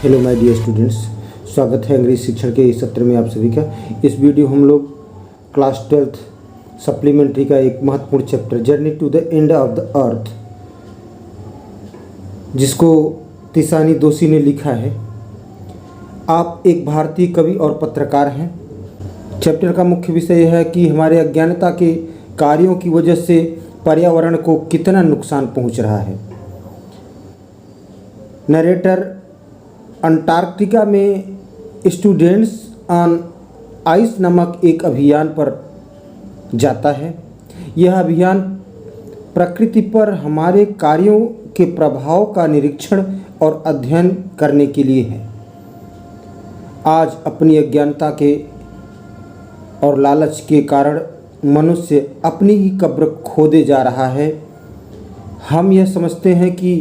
Hello my dear students, स्वागत है अंग्रेजी शिक्षण के इस सत्र में आप सभी का। इस वीडियो हम लोग क्लास 12th सप्लीमेंट्री का एक महत्वपूर्ण chapter journey to the end of the earth, जिसको तिसानी दोषी ने लिखा है। आप एक भारतीय कवि और पत्रकार हैं। चैप्टर का मुख्य विषय यह है कि हमारे अज्ञानता के कार्यों की वजह से पर्यावरण को कितना नुकसान पहुंच रहा है। नरेटर अंटार्कटिका में स्टूडेंट्स ऑन आइस नामक एक अभियान पर जाता है। यह अभियान प्रकृति पर हमारे कार्यों के प्रभाव का निरीक्षण और अध्ययन करने के लिए है। आज अपनी अज्ञानता के और लालच के कारण मनुष्य अपनी ही कब्र खोदे जा रहा है। हम यह समझते हैं कि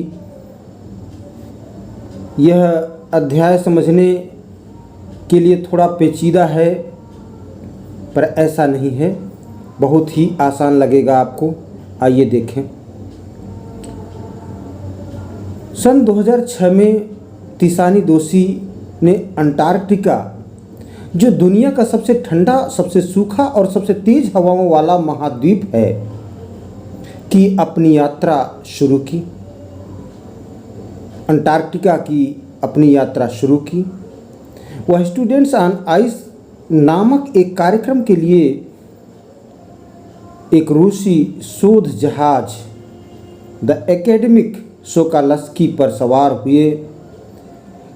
यह अध्याय समझने के लिए थोड़ा पेचीदा है, पर ऐसा नहीं है, बहुत ही आसान लगेगा आपको। आइए देखें। सन 2006 में तिसानी दोषी ने अंटार्कटिका, जो दुनिया का सबसे ठंडा, सबसे सूखा और सबसे तेज हवाओं वाला महाद्वीप है, की अपनी यात्रा शुरू की। अंटार्कटिका की अपनी यात्रा शुरू की। वह स्टूडेंट्स ऑन आइस नामक एक कार्यक्रम के लिए एक रूसी शोध जहाज द एकेडमिक सोकालस्की पर सवार हुए।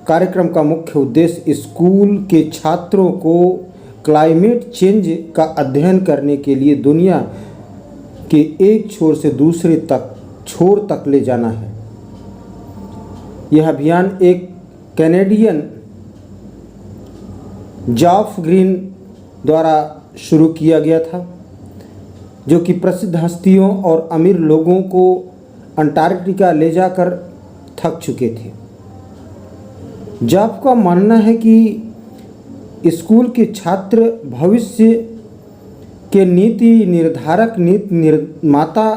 कार्यक्रम का मुख्य उद्देश्य स्कूल के छात्रों को क्लाइमेट चेंज का अध्ययन करने के लिए दुनिया के एक छोर से दूसरे छोर तक ले जाना है। यह अभियान एक कैनेडियन जॉफ ग्रीन द्वारा शुरू किया गया था, जो कि प्रसिद्ध हस्तियों और अमीर लोगों को अंटार्कटिका ले जाकर थक चुके थे। जॉफ का मानना है कि स्कूल के छात्र भविष्य के नीति निर्धारक, नीति निर्माता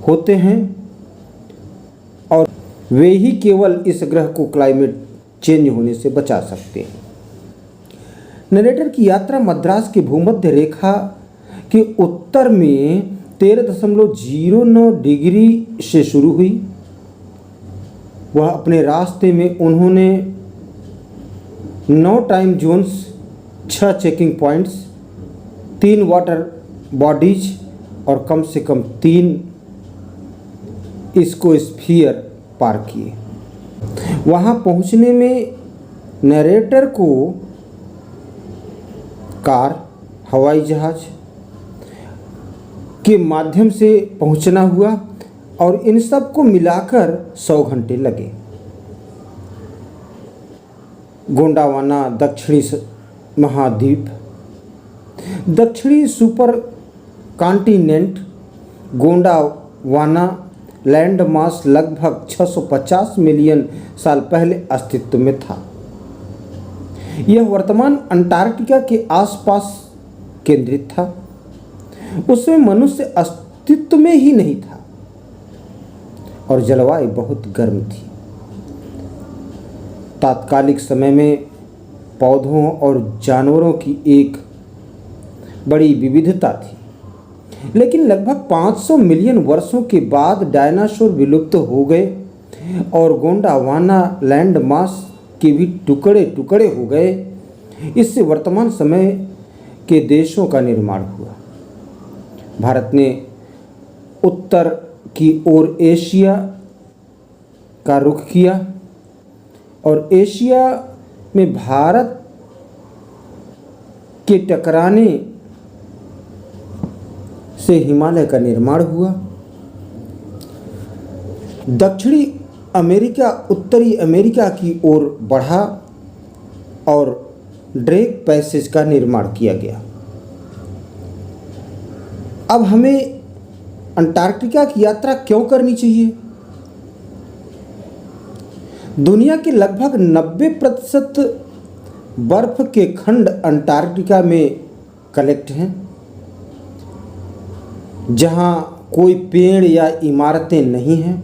होते हैं और वे ही केवल इस ग्रह को क्लाइमेट चेंज होने से बचा सकते हैं। नरेटर की यात्रा मद्रास के भूमध्य रेखा के उत्तर में 13.09 डिग्री से शुरू हुई। वह अपने रास्ते में उन्होंने 9 time zones, 6 checking points, 3 water bodies और कम से कम 3 इकोस्फीयर पार किए। वहां पहुंचने में नरेटर को कार, हवाई जहाज के माध्यम से पहुंचना हुआ और इन सब को मिलाकर 100 घंटे लगे। गोंडावाना दक्षिणी महाद्वीप, दक्षिणी सुपर कॉन्टिनेंट गोंडावाना लैंड मास लगभग 650 मिलियन साल पहले अस्तित्व में था। यह वर्तमान अंटार्कटिका के आसपास केंद्रित था। उसमें मनुष्य अस्तित्व में ही नहीं था और जलवायु बहुत गर्म थी। तात्कालिक समय में पौधों और जानवरों की एक बड़ी विविधता थी, लेकिन लगभग 500 मिलियन वर्षों के बाद डायनासोर विलुप्त हो गए और गोंडावाना लैंड मास के भी टुकड़े टुकड़े हो गए। इससे वर्तमान समय के देशों का निर्माण हुआ। भारत ने उत्तर की ओर एशिया का रुख किया और एशिया में भारत के टकराने से हिमालय का निर्माण हुआ। दक्षिणी अमेरिका उत्तरी अमेरिका की ओर बढ़ा और ड्रेक पैसेज का निर्माण किया गया। अब हमें अंटार्कटिका की यात्रा क्यों करनी चाहिए? दुनिया के लगभग 90% बर्फ के खंड अंटार्कटिका में कलेक्ट हैं, जहां कोई पेड़ या इमारतें नहीं हैं।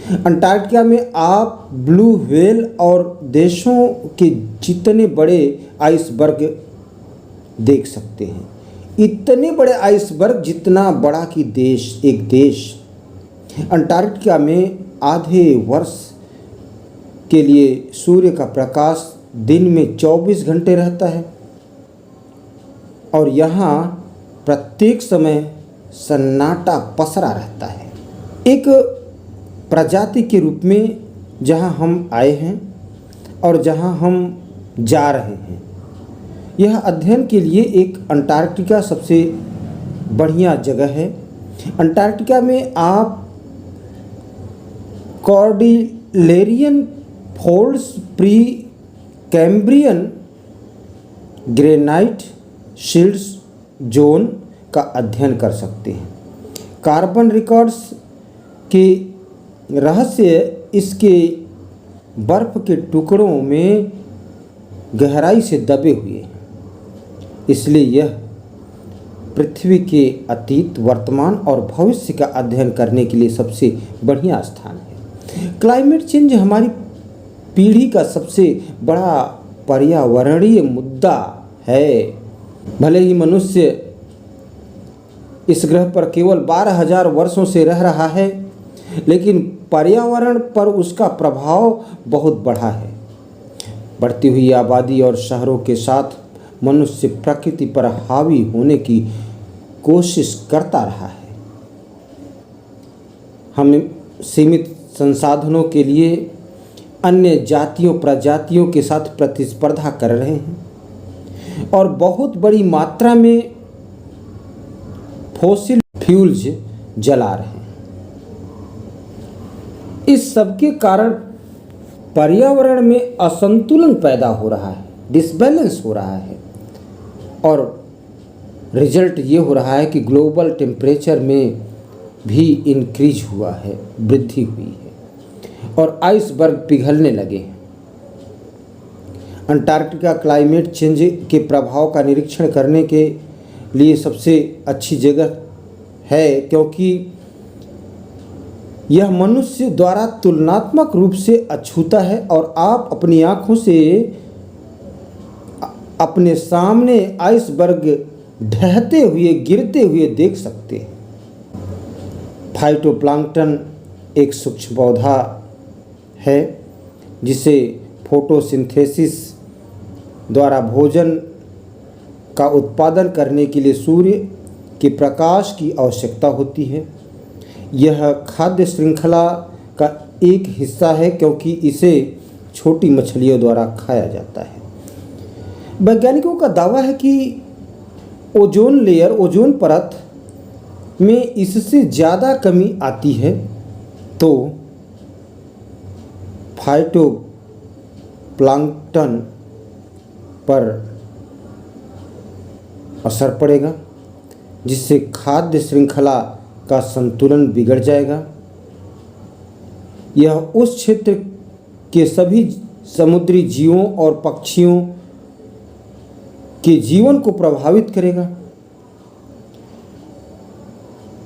अंटार्कटिका में आप ब्लू व्हेल और देशों के जितने बड़े आइसबर्ग देख सकते हैं। इतने बड़े आइसबर्ग जितना बड़ा कि एक देश। अंटार्कटिका में आधे वर्ष के लिए सूर्य का प्रकाश दिन में 24 घंटे रहता है और यहाँ प्रत्येक समय सन्नाटा पसरा रहता है। एक प्रजाति के रूप में जहाँ हम आए हैं और जहाँ हम जा रहे हैं, यह अध्ययन के लिए एक अंटार्कटिका सबसे बढ़िया जगह है। अंटार्कटिका में आप Cordilleran folds, Precambrian granite shields zone का अध्ययन कर सकते हैं। कार्बन रिकॉर्ड्स के रहस्य इसके बर्फ के टुकड़ों में गहराई से दबे हुए हैं, इसलिए यह पृथ्वी के अतीत, वर्तमान और भविष्य का अध्ययन करने के लिए सबसे बढ़िया स्थान है। क्लाइमेट चेंज हमारी पीढ़ी का सबसे बड़ा पर्यावरणीय मुद्दा है। भले ही मनुष्य इस ग्रह पर केवल 12,000 वर्षों से रह रहा है, लेकिन पर्यावरण पर उसका प्रभाव बहुत बड़ा है। बढ़ती हुई आबादी और शहरों के साथ मनुष्य प्रकृति पर हावी होने की कोशिश करता रहा है। हम सीमित संसाधनों के लिए अन्य जातियों प्रजातियों के साथ प्रतिस्पर्धा कर रहे हैं और बहुत बड़ी मात्रा में फॉसिल फ्यूल्स जला रहे हैं। इस सब के कारण पर्यावरण में असंतुलन पैदा हो रहा है, डिसबैलेंस हो रहा है और रिजल्ट ये हो रहा है कि ग्लोबल टेम्परेचर में भी इंक्रीज हुआ है, वृद्धि हुई है और आइसबर्ग पिघलने लगे हैं। अंटार्कटिका क्लाइमेट चेंज के प्रभाव का निरीक्षण करने के लिए सबसे अच्छी जगह है, क्योंकि यह मनुष्य द्वारा तुलनात्मक रूप से अछूता है और आप अपनी आँखों से अपने सामने आइसबर्ग ढहते हुए, गिरते हुए देख सकते हैं। फाइटोप्लैंक्टन एक सूक्ष्म पौधा है जिसे फोटोसिंथेसिस द्वारा भोजन का उत्पादन करने के लिए सूर्य के प्रकाश की आवश्यकता होती है। यह खाद्य श्रृंखला का एक हिस्सा है क्योंकि इसे छोटी मछलियों द्वारा खाया जाता है। वैज्ञानिकों का दावा है कि ओजोन लेयर, ओजोन परत में इससे ज़्यादा कमी आती है तो फाइटोप्लैंक्टन पर असर पड़ेगा, जिससे खाद्य श्रृंखला का संतुलन बिगड़ जाएगा। यह उस क्षेत्र के सभी समुद्री जीवों और पक्षियों के जीवन को प्रभावित करेगा।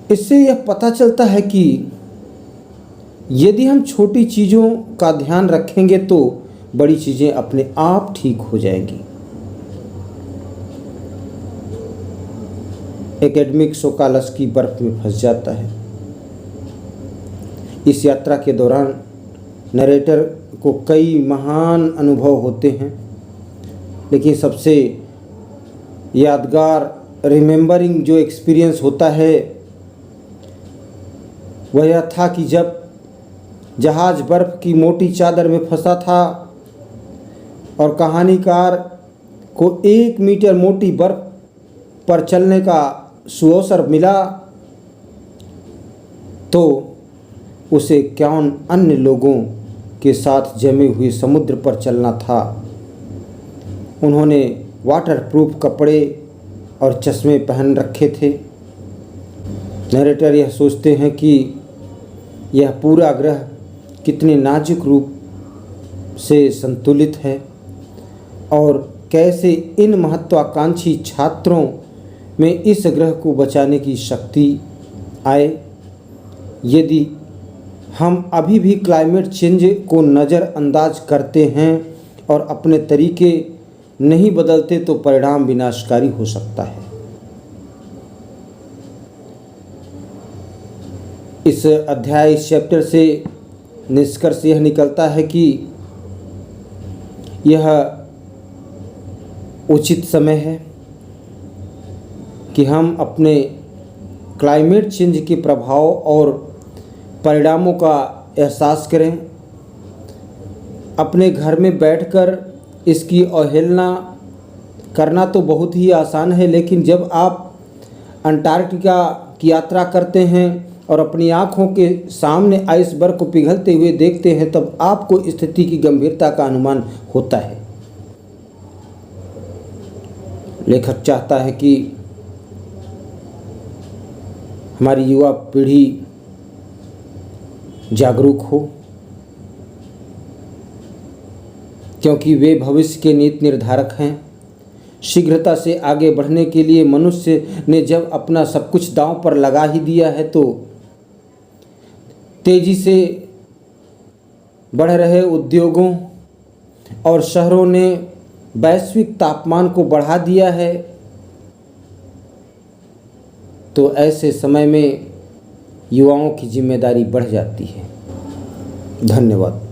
इससे यह पता चलता है कि यदि हम छोटी चीज़ों का ध्यान रखेंगे तो बड़ी चीज़ें अपने आप ठीक हो जाएंगी। एकेडमिक सोकालस्की बर्फ में फंस जाता है। इस यात्रा के दौरान नरेटर को कई महान अनुभव होते हैं, लेकिन सबसे यादगार रिमेंबरिंग जो एक्सपीरियंस होता है वह यह था कि जब जहाज़ बर्फ़ की मोटी चादर में फंसा था और कहानीकार को 1 मीटर मोटी बर्फ़ पर चलने का सुअवसर मिला तो उसे कौन अन्य लोगों के साथ जमे हुए समुद्र पर चलना था। उन्होंने वाटरप्रूफ कपड़े और चश्मे पहन रखे थे। नरेटर यह सोचते हैं कि यह पूरा ग्रह कितने नाजुक रूप से संतुलित है और कैसे इन महत्वाकांक्षी छात्रों में इस ग्रह को बचाने की शक्ति आए। यदि हम अभी भी क्लाइमेट चेंज को नज़रअंदाज करते हैं और अपने तरीके नहीं बदलते तो परिणाम विनाशकारी हो सकता है। इस अध्याय, इस चैप्टर से निष्कर्ष यह निकलता है कि यह उचित समय है कि हम अपने क्लाइमेट चेंज के प्रभाव और परिणामों का एहसास करें। अपने घर में बैठकर इसकी अवहेलना करना तो बहुत ही आसान है, लेकिन जब आप अंटार्कटिका की यात्रा करते हैं और अपनी आँखों के सामने आइसबर्ग को पिघलते हुए देखते हैं, तब आपको स्थिति की गंभीरता का अनुमान होता है। लेखक चाहता है कि हमारी युवा पीढ़ी जागरूक हो, क्योंकि वे भविष्य के नीति निर्धारक हैं। शीघ्रता से आगे बढ़ने के लिए मनुष्य ने जब अपना सब कुछ दांव पर लगा ही दिया है, तो तेजी से बढ़ रहे उद्योगों और शहरों ने वैश्विक तापमान को बढ़ा दिया है। तो ऐसे समय में युवाओं की जिम्मेदारी बढ़ जाती है। धन्यवाद।